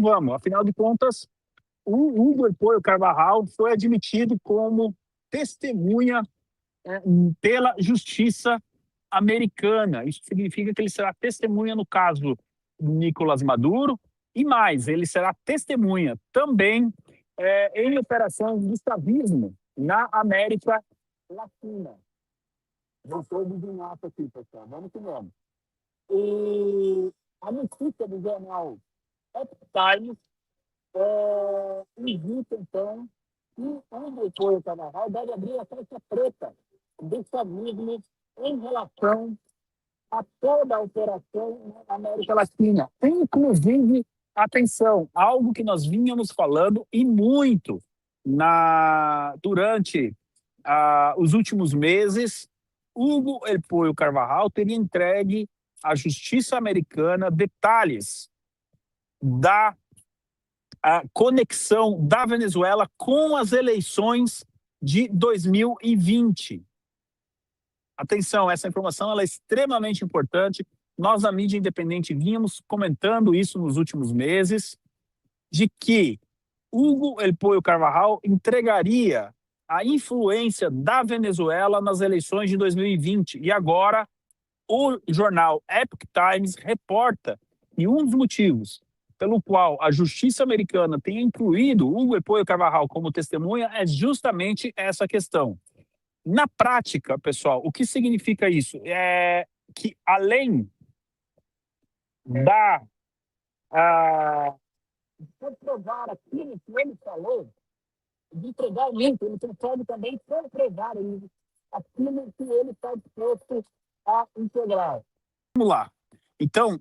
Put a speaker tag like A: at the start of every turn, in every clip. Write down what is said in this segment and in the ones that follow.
A: Vamos, afinal de contas, o Hugo Elpoio Carvajal foi admitido como testemunha pela justiça americana. Isso significa que ele será testemunha no caso do Nicolás Maduro e mais, ele será testemunha também em operações de chavismo na América Latina. Voltou do Guinato aqui, pessoal. Vamos que vamos. E a notícia do jornal Epoch Times indica, então, que o Elpoio Carvajal deve abrir a caixa preta do chavismo em relação a toda a operação na América Latina. Inclusive, atenção, algo que nós vínhamos falando e muito durante os últimos meses, Hugo Elpoio Carvajal teria entregue à justiça americana detalhes da conexão da Venezuela com as eleições de 2020. Atenção, essa informação ela é extremamente importante. Nós, na mídia independente, vínhamos comentando isso nos últimos meses, de que Hugo Elpoio Carvajal entregaria a influência da Venezuela nas eleições de 2020. E agora, o jornal Epoch Times reporta que um dos motivos pelo qual a justiça americana tem incluído Hugo Elpoio Carvajal como testemunha é justamente essa questão. Na prática, pessoal, o que significa isso? É que, além de comprovar aquilo que ele falou, de entregar o link, ele pode também comprovar aquilo que ele está disposto a integrar. Vamos lá. Então,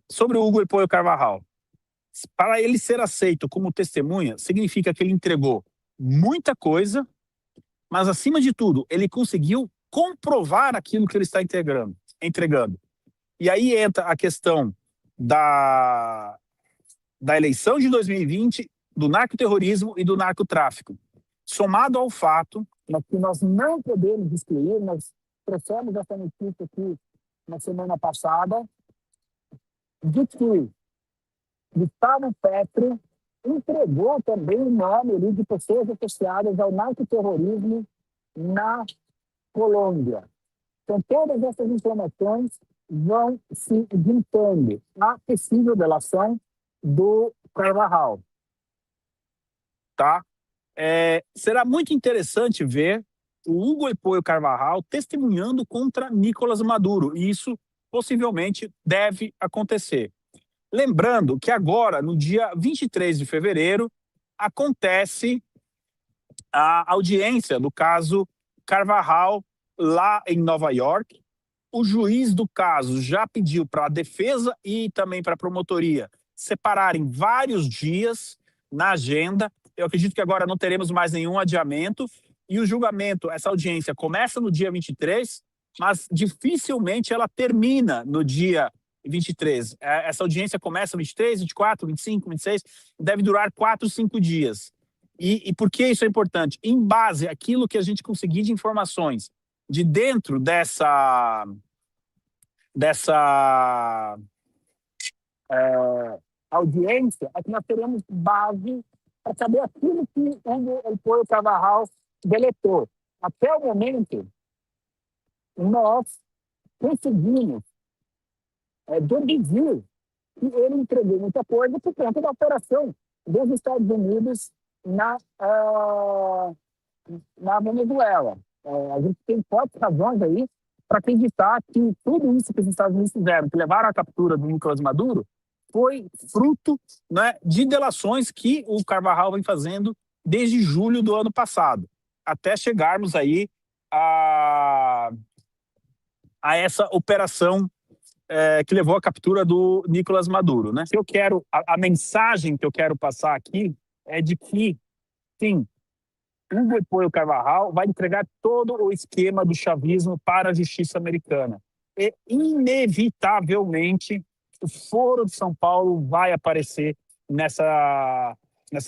A: sobre o Hugo Elpoio Carvajal, para ele ser aceito como testemunha, significa que ele entregou muita coisa, mas, acima de tudo, ele conseguiu comprovar aquilo que ele está entregando. E aí entra a questão da eleição de 2020, do narcoterrorismo e do narcotráfico. Somado ao fato que nós não podemos excluir, nós trouxemos essa notícia aqui na semana passada, de que Gustavo Petro entregou também o nome de pessoas associadas ao narcoterrorismo na Colômbia. Então, todas essas informações vão se juntando à possível delação do Carvajal. Tá? Será muito interessante ver o Hugo Elpoio Carvajal testemunhando contra Nicolás Maduro, e isso possivelmente deve acontecer. Lembrando que agora, no dia 23 de fevereiro, acontece a audiência do caso Carvajal lá em Nova York. O juiz do caso já pediu para a defesa e também para a promotoria separarem vários dias na agenda. Eu acredito que agora não teremos mais nenhum adiamento. E o julgamento, essa audiência começa no dia 23, mas dificilmente ela termina no dia 23. Essa audiência começa 23, 24, 25, 26, deve durar 4, 5 dias. E por que isso é importante? Em base àquilo que a gente conseguir de informações de dentro dessa audiência, é que nós teremos base para saber aquilo que o Elpoio Carvajal deletou. Até o momento, nós conseguimos deduzir que ele entregou muita coisa por conta da operação dos Estados Unidos na Venezuela. A gente tem fortes razões aí para acreditar que tudo isso que os Estados Unidos fizeram, que levaram à captura do Nicolás Maduro, foi fruto, né, de delações que o Carvajal vem fazendo desde julho do ano passado, até chegarmos aí a essa operação que levou à captura do Nicolás Maduro, né? A mensagem que eu quero passar aqui é de que, sim, Hugo Elpoio Carvajal vai entregar todo o esquema do chavismo para a justiça americana. E, inevitavelmente, o Foro de São Paulo vai aparecer nessa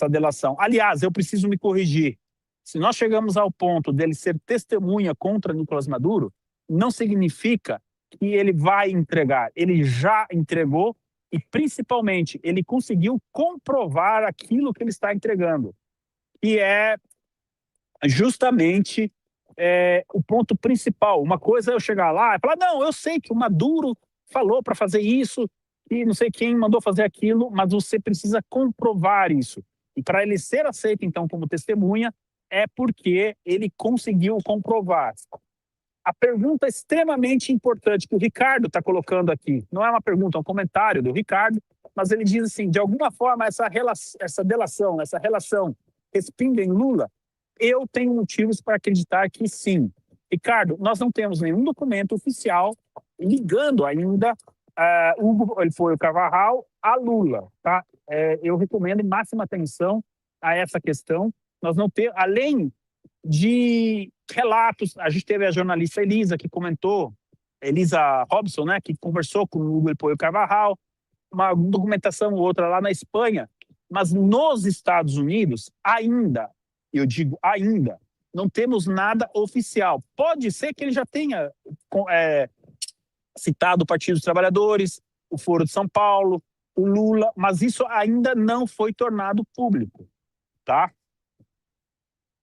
A: delação. Aliás, eu preciso me corrigir. Se nós chegamos ao ponto dele ser testemunha contra Nicolás Maduro, não significa que ele vai entregar. Ele já entregou e, principalmente, ele conseguiu comprovar aquilo que ele está entregando, que é justamente o ponto principal. Uma coisa é eu chegar lá e falar, não, eu sei que o Maduro falou para fazer isso e não sei quem mandou fazer aquilo, mas você precisa comprovar isso. E para ele ser aceito, então, como testemunha, é porque ele conseguiu comprovar. A pergunta extremamente importante que o Ricardo está colocando aqui, não é uma pergunta, é um comentário do Ricardo, mas ele diz assim, de alguma forma, essa delação, essa relação respinga em Lula, eu tenho motivos para acreditar que sim. Ricardo, nós não temos nenhum documento oficial ligando ainda ele foi o Carvajal a Lula, tá? Eu recomendo máxima atenção a essa questão. Nós não temos, além de relatos, a gente teve a jornalista Elisa que comentou, Elisa Robson, né, que conversou com o Hugo Elpoio Carvajal, uma documentação ou outra lá na Espanha, mas nos Estados Unidos ainda, eu digo ainda, não temos nada oficial. Pode ser que ele já tenha citado o Partido dos Trabalhadores, o Foro de São Paulo, o Lula, mas isso ainda não foi tornado público, tá?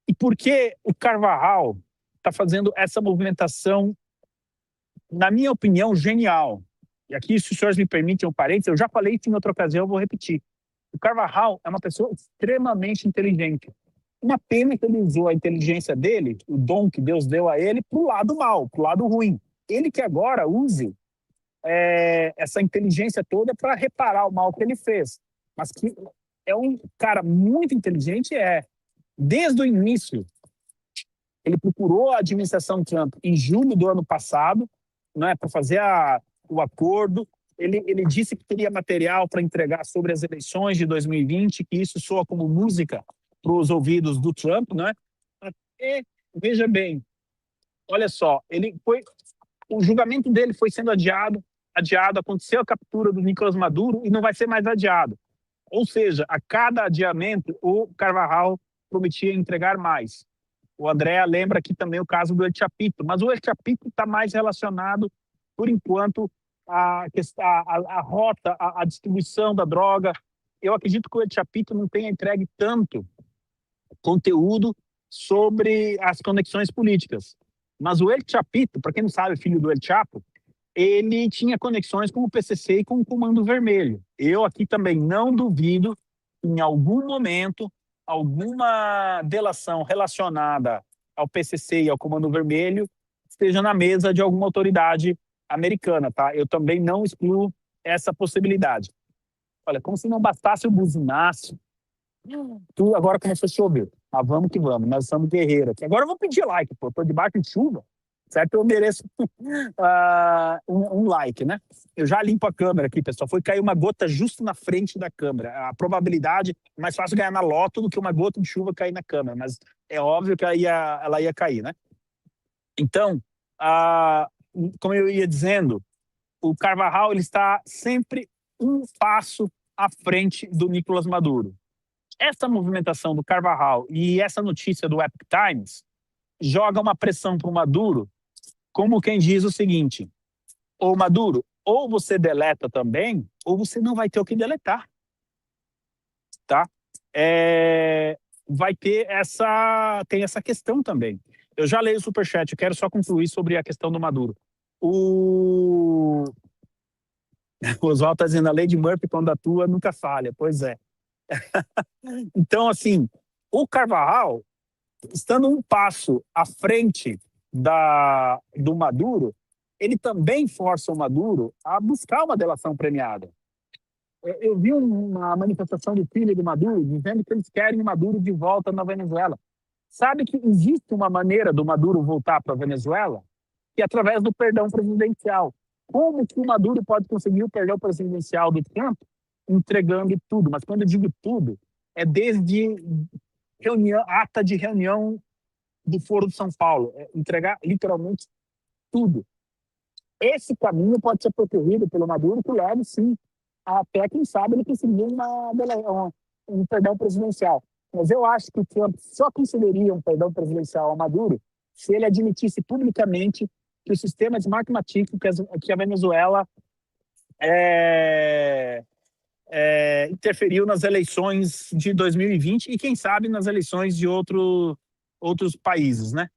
A: E por que o Carvajal está fazendo essa movimentação, na minha opinião, genial? E aqui, se os senhores me permitem um parênteses, eu já falei isso em outra ocasião, eu vou repetir. O Carvajal é uma pessoa extremamente inteligente. Uma pena que ele usou a inteligência dele, o dom que Deus deu a ele, para o lado mal, para o lado ruim. Ele que agora use essa inteligência toda para reparar o mal que ele fez. Mas que é um cara muito inteligente, desde o início, ele procurou a administração Trump em julho do ano passado, né, para fazer o acordo. Ele disse que teria material para entregar sobre as eleições de 2020, que isso soa como música para os ouvidos do Trump, né? E, veja bem, olha só, o julgamento dele foi sendo adiado, aconteceu a captura do Nicolás Maduro e não vai ser mais adiado. Ou seja, a cada adiamento, o Carvajal prometia entregar mais. O André lembra aqui também o caso do El Chapito, mas o El Chapito está mais relacionado, por enquanto, à rota, à distribuição da droga. Eu acredito que o El Chapito não tenha entregue tanto conteúdo sobre as conexões políticas. Mas o El Chapito, para quem não sabe, filho do El Chapo, ele tinha conexões com o PCC e com o Comando Vermelho. Eu aqui também não duvido, em algum momento, alguma delação relacionada ao PCC e ao Comando Vermelho esteja na mesa de alguma autoridade americana, tá? Eu também não excluo essa possibilidade. Olha, como se não bastasse o buzinaço, tu agora começou a chover. Mas vamos que vamos, nós somos guerreiros aqui. Agora eu vou pedir like, pô, tô debaixo de chuva, certo? Eu mereço um like, né? Eu já limpo a câmera aqui, pessoal. Foi cair uma gota justo na frente da câmera. A probabilidade é mais fácil ganhar na loto do que uma gota de chuva cair na câmera, mas é óbvio que ela ia cair, né? Então, como eu ia dizendo, o Carvajal ele está sempre um passo à frente do Nicolás Maduro. Essa movimentação do Carvajal e essa notícia do Epoch Times joga uma pressão para o Maduro, como quem diz o seguinte: ô Maduro, ou você deleta também, ou você não vai ter o que deletar. Tá? Tem essa questão também. Eu já leio o superchat, eu quero só concluir sobre a questão do Maduro. O Oswaldo está dizendo, a lei de Murphy, quando atua, nunca falha. Pois é. Então, assim, o Carvajal, estando um passo à frente do Maduro, ele também força o Maduro a buscar uma delação premiada. Eu vi uma manifestação do filho do Maduro dizendo que eles querem o Maduro de volta na Venezuela. Sabe que existe uma maneira do Maduro voltar para a Venezuela? Que é através do perdão presidencial. Como que o Maduro pode conseguir o perdão presidencial do Trump? Entregando tudo. Mas quando eu digo tudo, é desde ata de reunião do Foro de São Paulo. Entregar literalmente tudo. Esse caminho pode ser percorrido pelo Maduro, que leva, sim, até, quem sabe, ele conseguir um perdão presidencial. Mas eu acho que o Trump só concederia um perdão presidencial ao Maduro se ele admitisse publicamente que o sistema de Mark Matic, que a Venezuela é, interferiu nas eleições de 2020 e, quem sabe, nas eleições de outros países, né?